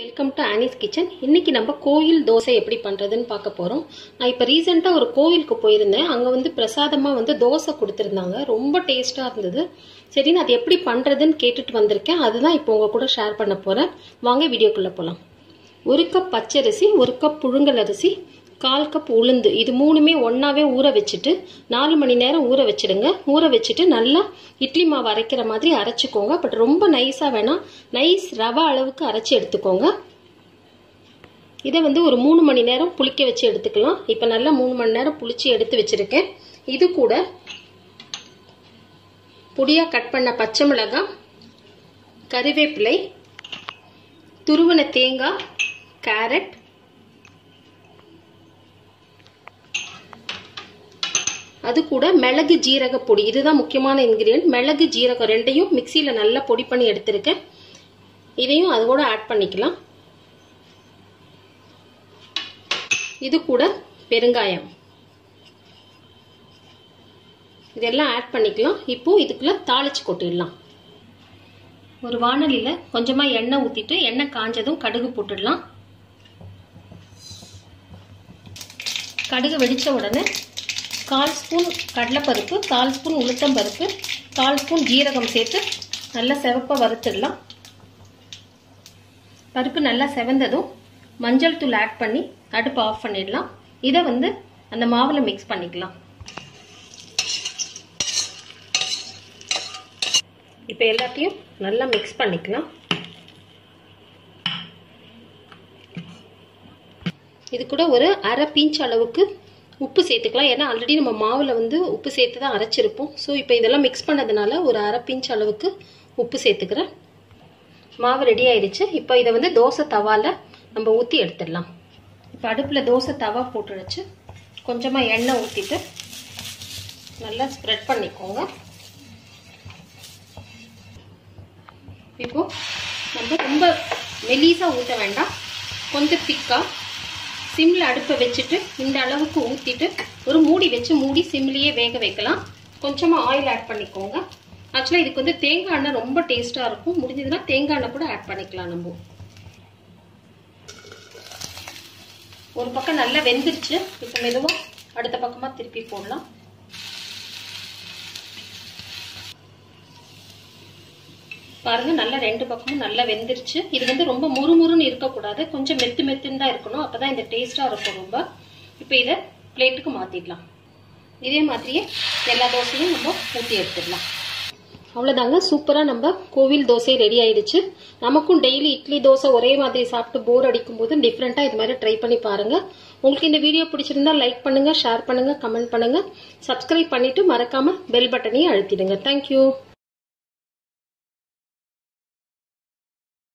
Welcome to Annie's kitchen. இன்னைக்கு நம்ம கோயில் தோசை எப்படி பண்றதுன்னு பார்க்க போறோம். நான் இப்ப ரீசெண்டா ஒரு கோவிலுக்கு போயிருந்தேன். அங்க வந்து பிரசாதமா வந்து தோசை கொடுத்திருந்தாங்க. ரொம்ப டேஸ்டா இருந்தது. சரி, நான் அது எப்படி பண்றதுன்னு கேட்டுட்டு வந்திருக்கேன். அதுதான் இப்போ உங்க கூட ஷேர் பண்ண போறேன். வாங்க வீடியோக்குள்ள போலாம். 1 கப் பச்சரிசி, 1 கப் புழுங்கல் அரிசி, 1/4 கப் உளுந்து, இது மூணுமே ஒன்னாவே ஊற வச்சுட்டு 4 மணி நேரம் ஊற வச்சிடுங்க. ஊற வச்சுட்டு நல்லா இட்லி மாவு அரைக்கிற மாதிரி அரைச்சிக்கோங்க. பட் ரொம்ப நைஸா வேணாம், நைஸ் ரவா அளவுக்கு அரைச்சி எடுத்துக்கோங்க. இதை வந்து ஒரு 3 மணி நேரம் புளிக்க வச்சு எடுத்துக்கலாம். இப்ப நல்லா 3 மணி நேரம் புளிச்சு எடுத்து வச்சிருக்கேன். இது கூட பொடியா கட் பண்ண பச்சை மிளகாய், கறிவேப்பிலை, துருவன தேங்காய், கேரட், அது கூட மிளகு ஜீரக பொடி, இதுதான் முக்கியமான இன்கிரியன்ட். மிளகு ஜீரகம் ரெண்டையும் மிக்சியில நல்லா பொடி பண்ணி எடுத்திருக்கேன். இதையும் அதோட ஆட் பண்ணிக்கலாம். இது கூட பெருங்காயம், இதெல்லாம் ஆட் பண்ணிக்கலாம். இப்போ இதுக்குள்ள தாளிச்சு கொட்டிடலாம். ஒரு வாணலியில கொஞ்சமா எண்ணெய் ஊத்திட்டு எண்ணெய் காஞ்சதும் கடுகு போட்டுடலாம். கடுகு வெடிச்ச உடனே 1/4 ஸ்பூன் கடலைப்பருப்பு, 1/4 ஸ்பூன் உளுத்தம் பருப்பு, 1/4 ஸ்பூன் ஜீரகம் சேர்த்து நல்லா செவப்பா வறுத்துடலாம். பருப்பு நல்லா செவந்ததும் மஞ்சள் தூள் ஆட் பண்ணி அடுப்பு ஆஃப் பண்ணிடலாம். இதை வந்து அந்த மாவுல மிக்ஸ் பண்ணிக்கலாம். இப்போ எல்லாத்தையும் நல்லா மிக்ஸ் பண்ணிக்கலாம். இது கூட ஒரு 1/2 பிஞ்ச் அளவுக்கு உப்பு சேர்த்துக்கலாம். ஏன்னா ஆல்ரெடி நம்ம மாவுல வந்து உப்பு சேர்த்து தான் அரைச்சிருப்போம். ஸோ இப்போ இதெல்லாம் மிக்ஸ் பண்ணதுனால ஒரு 1/2 பிஞ்ச் அளவுக்கு உப்பு சேர்த்துக்கிறேன். மாவு ரெடி ஆயிடுச்சு. இப்போ இதை வந்து தோசை தவால நம்ம ஊற்றி எடுத்துடலாம். இப்போ அடுப்பில் தோசை தவா போட்டு வச்சு கொஞ்சமா எண்ணெய் ஊற்றிட்டு நல்லா ஸ்ப்ரெட் பண்ணிக்கோங்க. இப்போ நம்ம ரொம்ப மெலிசா ஊற்ற வேண்டாம், கொஞ்சம் திக்கா சிம்ல அடுப்பை வச்சுட்டு இந்த அளவுக்கு ஊற்றிட்டு ஒரு மூடி வச்சு மூடி சிம்லேயே வேக வைக்கலாம். கொஞ்சமா ஆயில் ஆட் பண்ணிக்கோங்க. ஆக்சுவலாக இதுக்கு வந்து தேங்காய் எண்ணெய் ரொம்ப டேஸ்டா இருக்கும். முடிஞ்சதுன்னா தேங்காய் எண்ணெய் கூட ஆட் பண்ணிக்கலாம். நம்ம ஒரு பக்கம் நல்லா வெந்துருச்சு. இப்போ மெதுவா அடுத்த பக்கமா திருப்பி போடலாம். பாருங்க, நல்லா 2 பக்கமும் நல்லா வெந்துருச்சு. இது வந்து ரொம்ப முறுமுறுன்னு இருக்கக்கூடாது, கொஞ்சம் மெத்து மெத்துன்னு தான் இருக்கணும். அப்பதான் இந்த டேஸ்டா இருக்கும் ரொம்ப. இப்போ இதை பிளேட்டுக்கு மாத்திடலாம். இதே மாதிரியே எல்லா தோசையும் நம்ம ஊற்றி எடுத்துடலாம். அவ்வளவுதாங்க, சூப்பரா நம்ம கோவில் தோசை ரெடி ஆயிடுச்சு. நமக்கும் டெய்லி இட்லி தோசை ஒரே மாதிரி சாப்பிட்டு போர் அடிக்கும் போது டிஃப்ரெண்டா இது மாதிரி ட்ரை பண்ணி பாருங்க. உங்களுக்கு இந்த வீடியோ பிடிச்சிருந்தா லைக் பண்ணுங்க, ஷேர் பண்ணுங்க, கமெண்ட் பண்ணுங்க, சப்ஸ்கிரைப் பண்ணிட்டு மறக்காம பெல் பட்டனையும் அழுத்திடுங்க. தேங்க்யூ.